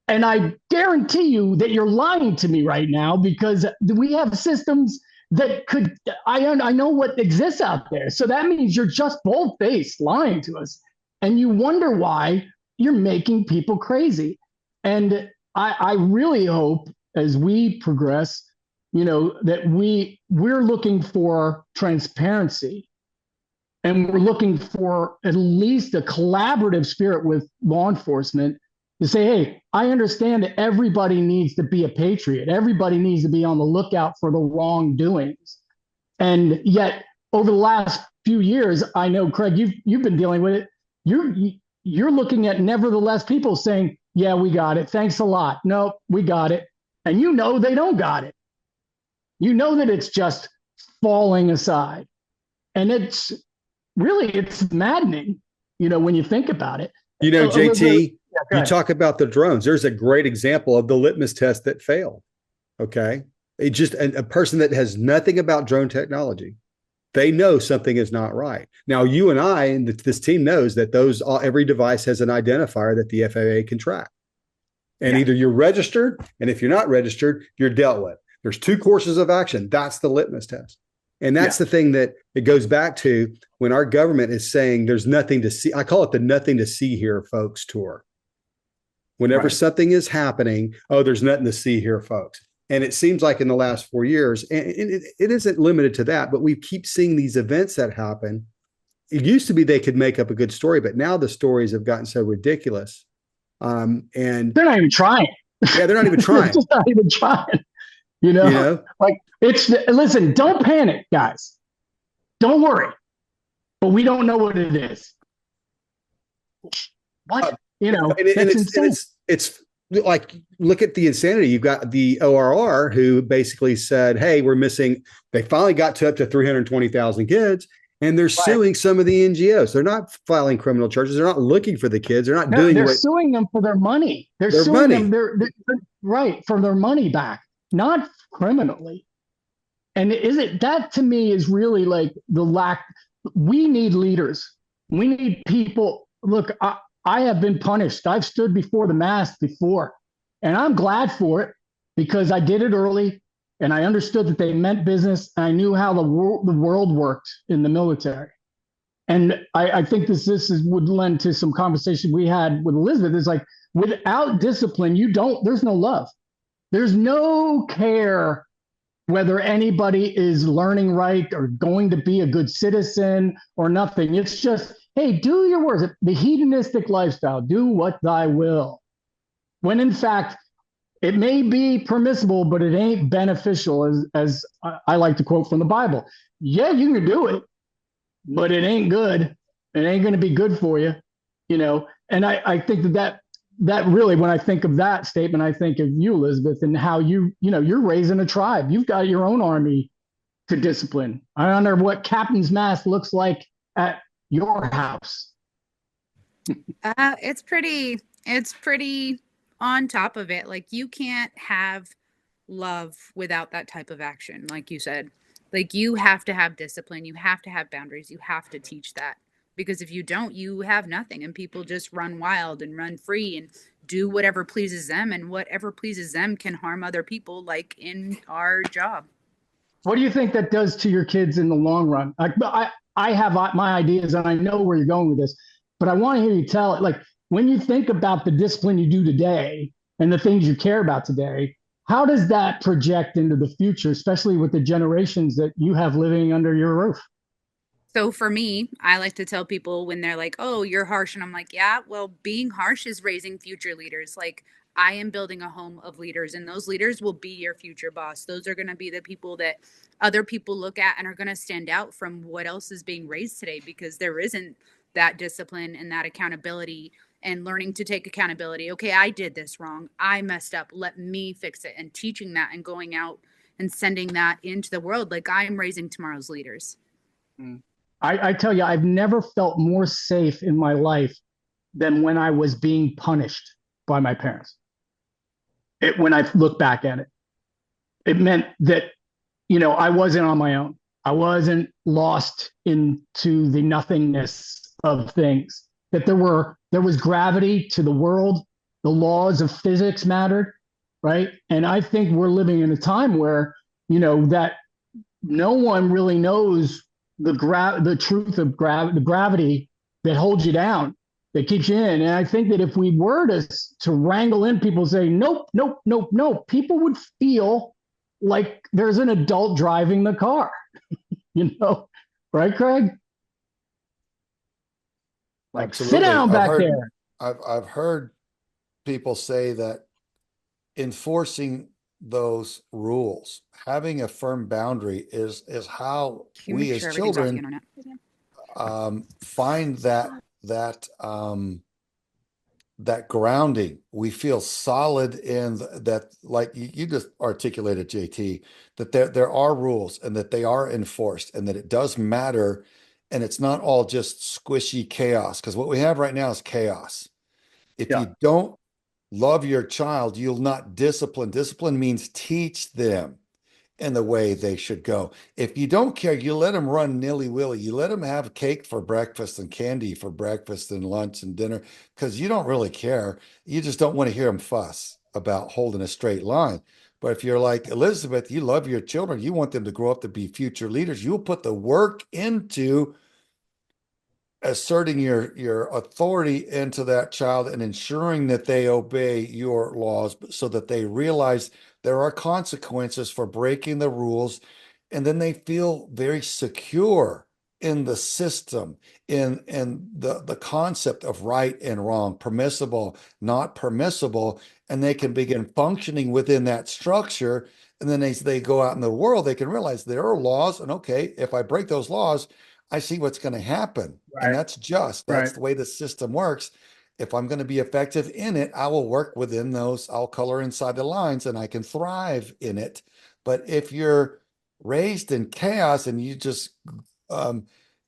And I guarantee you that you're lying to me right now, because we have systems that could, I know what exists out there. So that means you're just bold-faced lying to us. And you wonder why you're making people crazy. And I really hope as we progress, that we're looking for transparency. And we're looking for at least a collaborative spirit with law enforcement to say, hey, I understand that everybody needs to be a patriot. Everybody needs to be on the lookout for the wrongdoings. And yet, over the last few years, I know, Craig, you've been dealing with it. You're looking at nevertheless people saying, yeah, we got it. Thanks a lot. No, we got it. And they don't got it. That it's just falling aside. And it's maddening, when you think about it.
JT, you talk about the drones. There's a great example of the litmus test that failed. Okay. It just a person that has nothing about drone technology, they know something is not right. Now, you and I and this team knows that every device has an identifier that the FAA can track. And either you're registered, and if you're not registered, you're dealt with. There's 2 courses of action. That's the litmus test. And that's the thing that it goes back to when our government is saying there's nothing to see. I call it the nothing to see here, folks, tour. Whenever something is happening, there's nothing to see here, folks. And it seems like in the last 4 years, and it isn't limited to that, but we keep seeing these events that happen. It used to be they could make up a good story, but now the stories have gotten so ridiculous. And
they're not even trying.
Yeah, they're not even trying.
They're just not even trying. Like listen, don't panic, guys. Don't worry. But we don't know what it is. What? It's
like, look at the insanity. You've got the ORR who basically said, hey, they finally got to up to 320,000 kids, and they're suing some of the NGOs. They're not filing criminal charges. They're not looking for the kids. They're not doing
They're suing them for their money. They're suing them for their money back, not criminally. And that to me is really like the lack. We need leaders. We need people. Look, I have been punished. I've stood before the mast before, and I'm glad for it because I did it early and I understood that they meant business. And I knew how the world worked in the military. And I think this would lend to some conversation we had with Elizabeth. It's like, without discipline, there's no love. There's no care whether anybody is learning right or going to be a good citizen or nothing. It's just, hey, do your work. The hedonistic lifestyle, do what thy will. When in fact, it may be permissible, but it ain't beneficial, as I like to quote from the Bible. Yeah, you can do it, but it ain't good. It ain't going to be good for you, you know. And I think that really, when I think of that statement, I think of you, Elizabeth, and how you're raising a tribe. You've got your own army to discipline. I wonder what captain's mast looks like at your house.
It's pretty on top of it. Like, you can't have love without that type of action, like you said. Like, you have to have discipline, you have to have boundaries, you have to teach that. Because if you don't, you have nothing, and people just run wild and run free and do whatever pleases them, and whatever pleases them can harm other people, like in our job.
What do you think that does to your kids in the long run? I have my ideas, and I know where you're going with this, but I want to hear you tell it. Like, when you think about the discipline you do today and the things you care about today, how does that project into the future, especially with the generations that you have living under your roof?
So for me, I like to tell people when they're like, "Oh, you're harsh." And I'm like, "Yeah, well, being harsh is raising future leaders. Like, I am building a home of leaders, and those leaders will be your future boss. Those are going to be the people that other people look at and are going to stand out from what else is being raised today, because there isn't that discipline and that accountability and learning to take accountability. Okay, I did this wrong. I messed up. Let me fix it." And teaching that and going out and sending that into the world. Like, I'm raising tomorrow's leaders.
I tell you, I've never felt more safe in my life than when I was being punished by my parents. When I look back at it, it meant that, I wasn't on my own. I wasn't lost into the nothingness of things. That there was gravity to the world. The laws of physics mattered, right? And I think we're living in a time where, that no one really knows the truth of the gravity that holds you down, that keeps you in. And I think that if we were to wrangle in people, say nope, nope, nope, nope, people would feel like there's an adult driving the car, right, Craig? Like, sit
Absolutely.
down back there.
I've heard people say that enforcing those rules, having a firm boundary is how
Can you make
we as
sure everything's off the
children
internet?
find that grounding. We feel solid in that, like you just articulated, JT, that there are rules and that they are enforced and that it does matter, and it's not all just squishy chaos, because what we have right now is chaos. If
Yeah.
you don't love your child, you'll not discipline. Discipline means teach them in the way they should go. If you don't care, you let them run nilly-willy. You let them have cake for breakfast and candy for breakfast and lunch and dinner, because you don't really care. You just don't want to hear them fuss about holding a straight line. But if you're like Elizabeth, you love your children, you want them to grow up to be future leaders, you'll put the work into asserting your authority into that child and ensuring that they obey your laws, so that they realize there are consequences for breaking the rules, and then they feel very secure in the system, in the concept of right and wrong, permissible, not permissible, and they can begin functioning within that structure. And then as they go out in the world, they can realize there are laws, and okay, if I break those laws, I see what's going to happen. And
Right.
that's just, that's
Right.
the way the system works. If I'm going to be effective in it, I will work within those, I'll color inside the lines and I can thrive in it. But if you're raised in chaos and you just,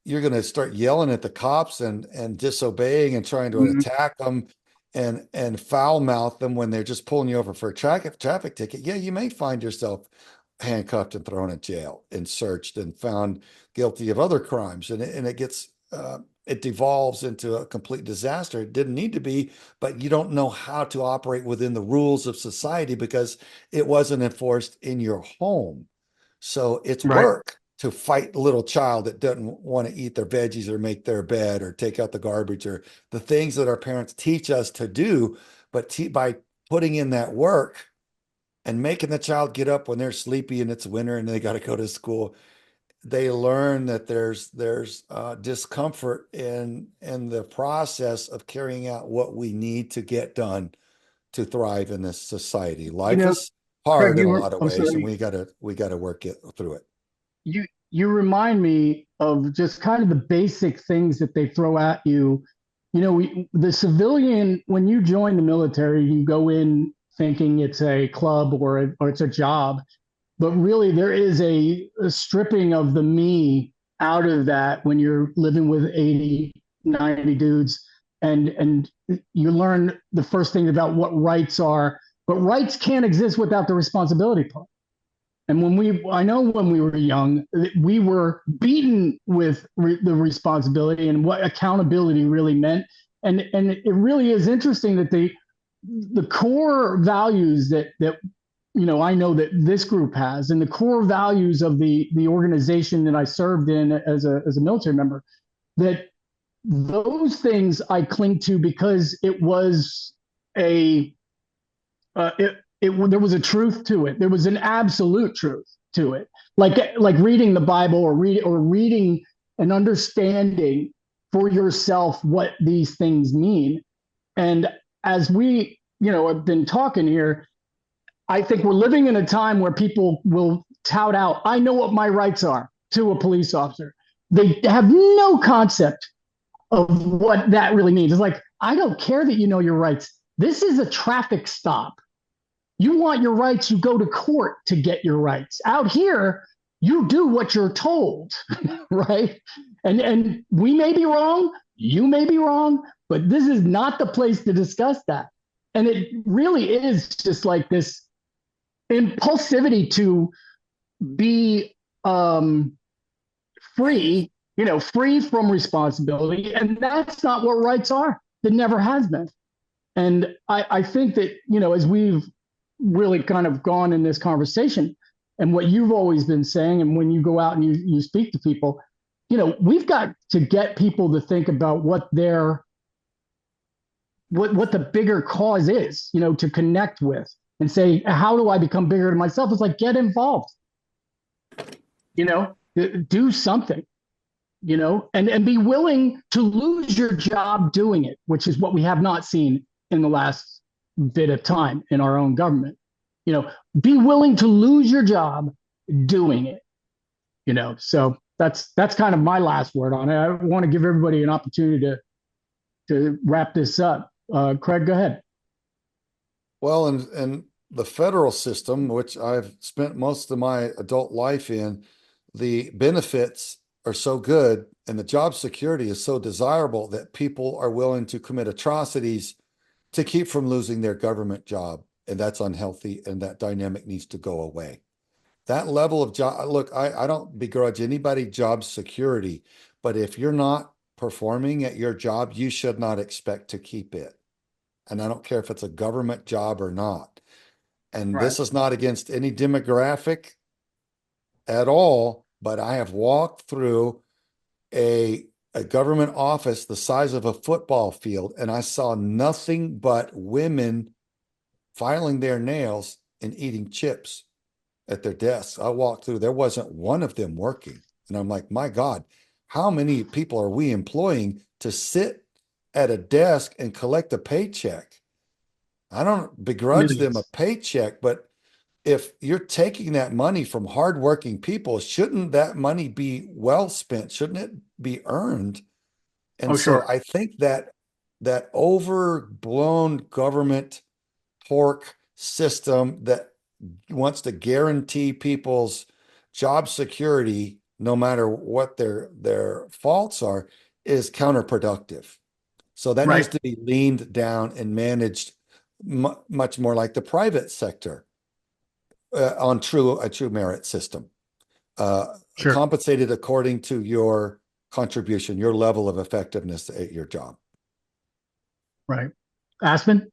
you're going to start yelling at the cops and disobeying and trying to
Mhm.
attack them and foul mouth them when they're just pulling you over for a traffic ticket. Yeah, you may find yourself handcuffed and thrown in jail and searched and found guilty of other crimes, and it gets it devolves into a complete disaster. It didn't need to be, but you don't know how to operate within the rules of society because it wasn't enforced in your home. So it's
Right.
work to fight a little child that doesn't want to eat their veggies or make their bed or take out the garbage, or the things that our parents teach us to do. But by putting in that work and making the child get up when they're sleepy and it's winter and they got to go to school, they learn that there's discomfort in the process of carrying out what we need to get done to thrive in this society.
You
Life
know,
is
Craig,
hard in a lot of
I'm
ways, and
sorry.
we gotta work it through it.
You you remind me of just kind of the basic things that they throw at you. The civilian, when you join the military, you go in thinking it's a club or it's a job, but really there is a stripping of the me out of that when you're living with 80, 90 dudes, and you learn the first thing about what rights are, but rights can't exist without the responsibility part. And I know when we were young, we were beaten with the responsibility and what accountability really meant. And it really is interesting that the core values that I know that this group has, and the core values of the organization that I served in as a military member, that those things I cling to because it was a there was a truth to it. There was an absolute truth to it. Like reading the Bible or reading and understanding for yourself what these things mean. And as we, have been talking here, I think we're living in a time where people will tout out, I know what my rights are to a police officer. They have no concept of what that really means. It's like, I don't care that you know your rights. This is a traffic stop. You want your rights, you go to court to get your rights. Out here, you do what you're told, right? And we may be wrong, you may be wrong, but this is not the place to discuss that. And it really is just like this impulsivity to be free, free from responsibility. And that's not what rights are. It never has been. And I think that, as we've really kind of gone in this conversation and what you've always been saying, and when you go out and you speak to people, we've got to get people to think about what the bigger cause is, to connect with and say, how do I become bigger than myself? It's like, get involved, do something, and be willing to lose your job doing it, which is what we have not seen in the last bit of time in our own government. Be willing to lose your job doing it. So that's kind of my last word on it. I want to give everybody an opportunity to wrap this up. Craig, go ahead.
Well, and the federal system, which I've spent most of my adult life in, the benefits are so good and the job security is so desirable that people are willing to commit atrocities to keep from losing their government job. And that's unhealthy, and that dynamic needs to go away. That level of job, look, I don't begrudge anybody job security, but if you're not performing at your job, you should not expect to keep it. And I don't care if it's a government job or not. And
Right.
this is not against any demographic at all, but I have walked through a government office the size of a football field, and I saw nothing but women filing their nails and eating chips at their desks. I walked through, there wasn't one of them working. And I'm like, my God, how many people are we employing to sit at a desk and collect a paycheck? I don't begrudge them a
Millions.
paycheck, but if you're taking that money from hardworking people, shouldn't that money be well spent? Shouldn't it be earned? And
Oh,
so
sure.
I think that overblown government pork system that wants to guarantee people's job security, no matter what their faults are, is counterproductive. So that needs
Right.
to be leaned down and managed much more like the private sector on a true merit system,
Sure.
compensated according to your contribution, your level of effectiveness at your job.
Right. Aspen?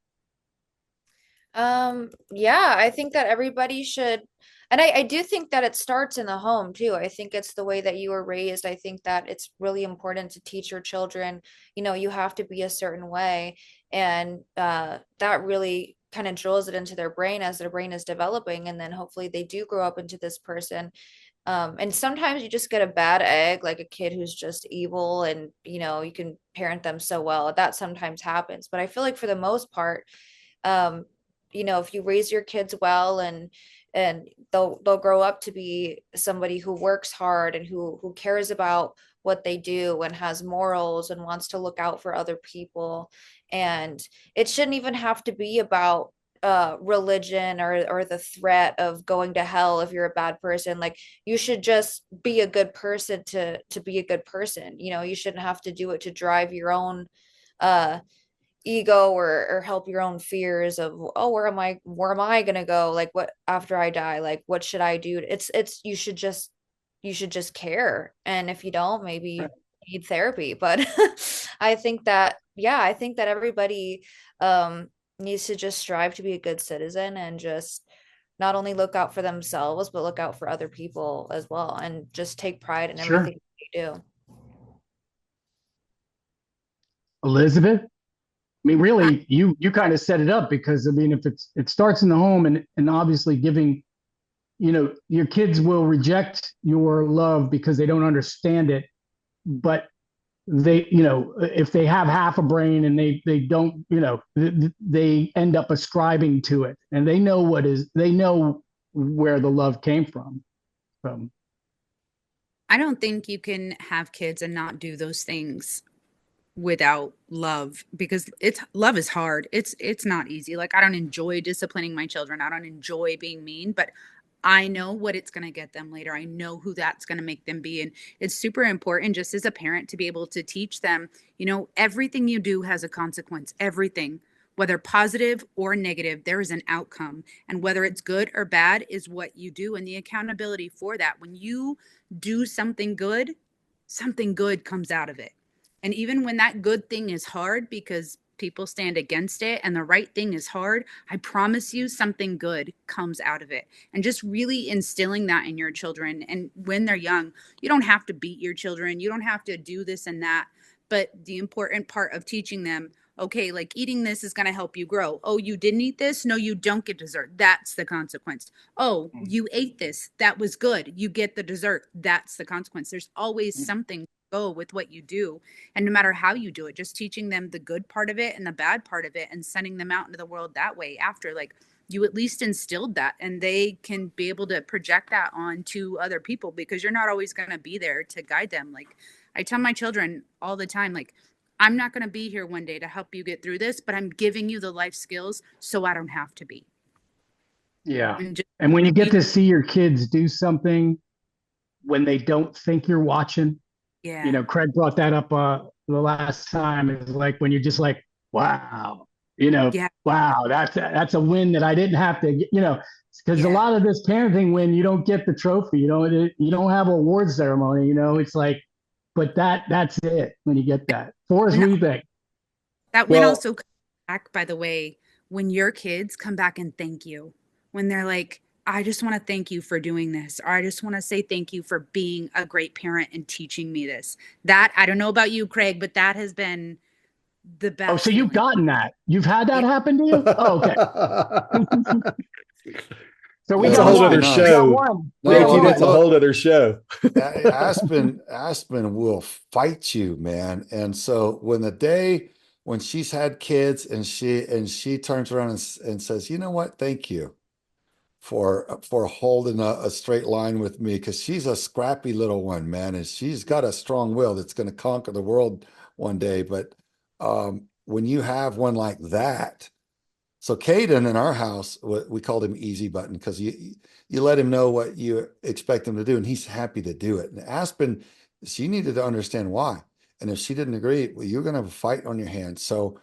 Yeah, I think that everybody should, and I do think that it starts in the home too. I think it's the way that you were raised. I think that it's really important to teach your children, you have to be a certain way. And that really kind of drills it into their brain as their brain is developing. And then hopefully they do grow up into this person. And sometimes you just get a bad egg, like a kid who's just evil, and you can parent them so well. That sometimes happens. But I feel like for the most part, um, if you raise your kids well, and and they'll grow up to be somebody who works hard and who cares about what they do and has morals and wants to look out for other people. And it shouldn't even have to be about religion or the threat of going to hell if you're a bad person. Like, you should just be a good person to be a good person. You know, you shouldn't have to do it to drive your own uh ego or help your own fears of, oh, where am I gonna go, like, what after I die, like, what should I do. It's you should just care. And if you don't, maybe you need therapy. But I think that everybody needs to just strive to be a good citizen and just not only look out for themselves but look out for other people as well, and just take pride in
Sure.
everything they do.
Elizabeth? I mean, really, you kind of set it up, because I mean, if it starts in the home, and obviously giving, your kids will reject your love because they don't understand it, but they, if they have half a brain and they don't, they end up ascribing to it, and they know where the love came from. So,
I don't think you can have kids and not do those things without love, because it's love is hard. It's not easy. Like, I don't enjoy disciplining my children. I don't enjoy being mean, but I know what it's going to get them later. I know who that's going to make them be. And it's super important, just as a parent, to be able to teach them, everything you do has a consequence. Everything, whether positive or negative, there is an outcome. And whether it's good or bad is what you do, and the accountability for that. When you do something good comes out of it. And even when that good thing is hard, because people stand against it, and the right thing is hard, I promise you something good comes out of it. And just really instilling that in your children. And when they're young, you don't have to beat your children. You don't have to do this and that. But the important part of teaching them, okay, like, eating this is going to help you grow. Oh, you didn't eat this? No, you don't get dessert. That's the consequence. Oh, you ate this. That was good. You get the dessert. That's the consequence. There's always something to go with what you do. And no matter how you do it, just teaching them the good part of it and the bad part of it, and sending them out into the world that way after, like, you at least instilled that, and they can be able to project that on to other people, because you're not always going to be there to guide them. Like, I tell my children all the time, like, I'm not going to be here one day to help you get through this, but I'm giving you the life skills so I don't have to be.
yeah.
And just,
And when you get to see your kids do something when they don't think you're watching,
yeah,
Craig brought that up the last time. Is like when you're just like, wow,
yeah,
wow, that's a win that I didn't have to, because a
yeah.
lot of this parenting win, you don't get the trophy, you don't have an award ceremony, it's like, but that's it when you get that. Forrest, what
And
do you think?
that win
Well,
also comes back, by the way, when your kids come back and thank you, when they're like, I just want to thank you for doing this, or I just want to say thank you for being a great parent and teaching me this. That, I don't know about you, Craig, but that has been the
Oh, so
best
you've
feeling.
gotten that. You've had that
Yeah.
happen to you? Oh, okay. So we
that's a
got
Yeah,
whole
Aspen,
other
one. We
no.
got
show.
one. We got
No,
JT,
look,
that's a
one.
whole
look,
other show.
Aspen will fight you, man. And so when she's had kids, and she turns around and says, you know what? Thank you for holding a straight line with me, because she's a scrappy little one, man, and she's got a strong will that's going to conquer the world one day. But when you have one like that, so Caden in our house, we called him Easy Button, because you let him know what you expect him to do, and he's happy to do it. And Aspen, she needed to understand why, and if she didn't agree, well, you're going to have a fight on your hands. So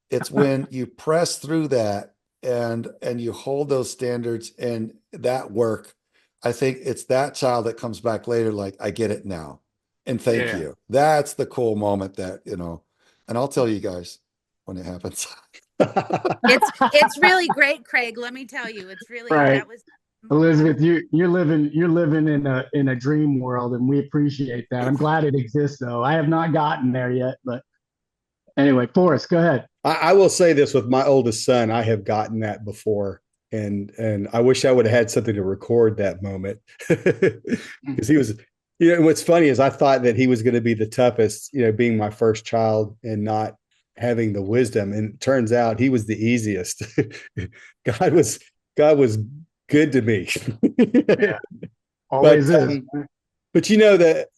it's when you press through that, and you hold those standards and that work. I think it's that child that comes back later, like, I get it now, and thank
Yeah.
you. That's the cool moment and I'll tell you guys when it happens.
It's really great, Craig. Let me tell you, it's really,
Right.
that was
Elizabeth, you're living in a dream world, and we appreciate that. I'm glad it exists, though. I have not gotten there yet, but anyway, Forrest, go ahead.
I will say this with my oldest son, I have gotten that before. And I wish I would have had something to record that moment. Because he was, and what's funny is I thought that he was going to be the toughest, being my first child and not having the wisdom. And it turns out he was the easiest. God was good to me.
Yeah. Always
But,
is.
but you know that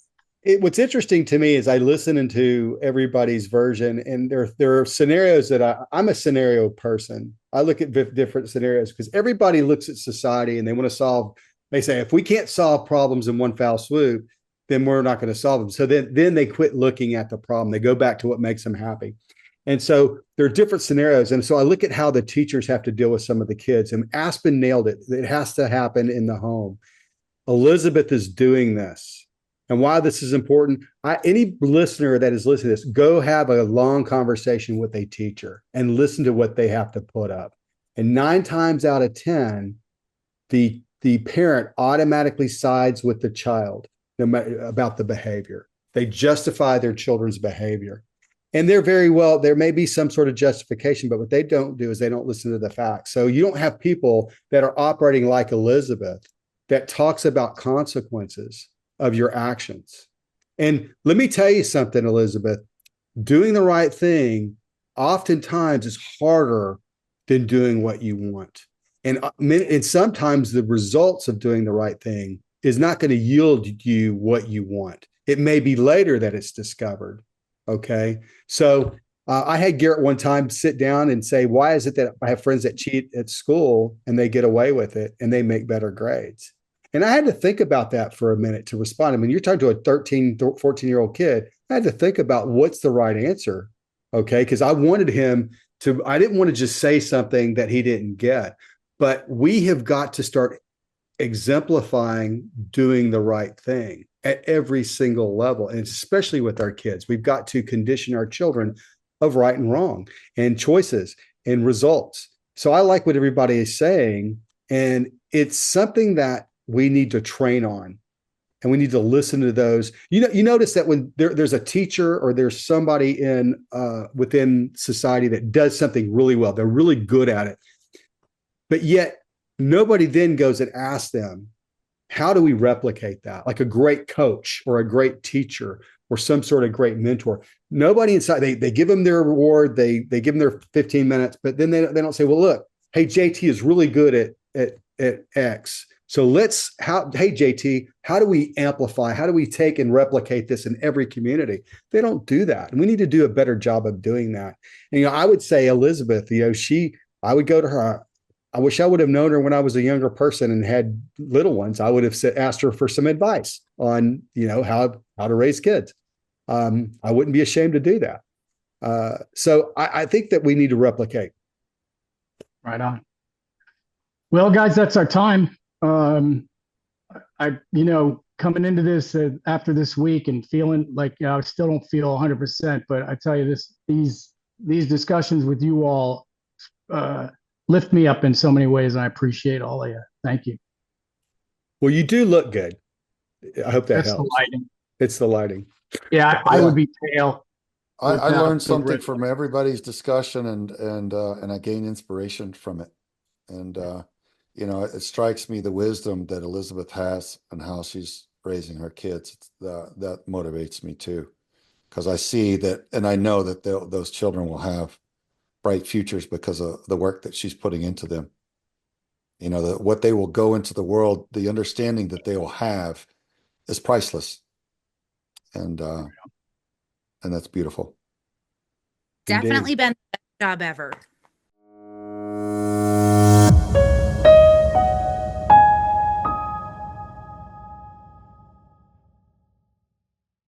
what's interesting to me is I listen into everybody's version, and there are scenarios that I'm a scenario person. I look at different scenarios because everybody looks at society and they want to solve. They say if we can't solve problems in one foul swoop, then we're not going to solve them. So then they quit looking at the problem. They go back to what makes them happy. And so there are different scenarios. And so I look at how the teachers have to deal with some of the kids. And Aspen nailed it. It has to happen in the home. Elizabeth is doing this. And why this is important, any listener that is listening to this, go have a long conversation with a teacher and listen to what they have to put up. And 9 times out of 10, the parent automatically sides with the child no matter about the behavior. They justify their children's behavior. And there may be some sort of justification, but what they don't do is they don't listen to the facts. So you don't have people that are operating like Elizabeth that talks about consequences of your actions. And let me tell you something, Elizabeth, doing the right thing oftentimes is harder than doing what you want. And sometimes the results of doing the right thing is not going to yield you what you want. It may be later that it's discovered. Okay. So I had Garrett one time sit down and say, why is it that I have friends that cheat at school and they get away with it and they make better grades? And I had to think about that for a minute to respond. I mean, you're talking to a 13, 14-year-old kid. I had to think about what's the right answer. Okay. Because I wanted him to, I didn't want to just say something that he didn't get. But we have got to start exemplifying doing the right thing at every single level, and especially with our kids. We've got to condition our children of right and wrong and choices and results. So I like what everybody is saying, and it's something that we need to train on, and we need to listen to those. You notice that when there's a teacher or there's somebody in within society that does something really well, they're really good at it, but yet nobody then goes and asks them, how do we replicate that? Like a great coach or a great teacher or some sort of great mentor. Nobody inside, they give them their reward, they give them their 15 minutes, but then they don't say, well, look, hey, JT is really good at X. So hey, JT, how do we amplify? How do we take and replicate this in every community? They don't do that. And we need to do a better job of doing that. And, I would say Elizabeth, I would go to her. I wish I would have known her when I was a younger person and had little ones. I would have asked her for some advice on, how to raise kids. I wouldn't be ashamed to do that. So I think that we need to replicate.
Right on. Well, guys, that's our time. Coming into this after this week and feeling like I still don't feel 100%, but I tell you these discussions with you all lift me up in so many ways, and I appreciate all of you. Thank you.
Well, you do look good. I hope that
That's
helps.
the lighting.
It's the lighting.
Yeah, I would be pale.
I learned something from everybody's discussion, and I gain inspiration from it. And it strikes me the wisdom that Elizabeth has and how she's raising her kids. That motivates me too, because I see that, and I know that those children will have bright futures because of the work that she's putting into them. What they will go into the world, the understanding that they will have is priceless. And that's beautiful.
Definitely been the best job ever.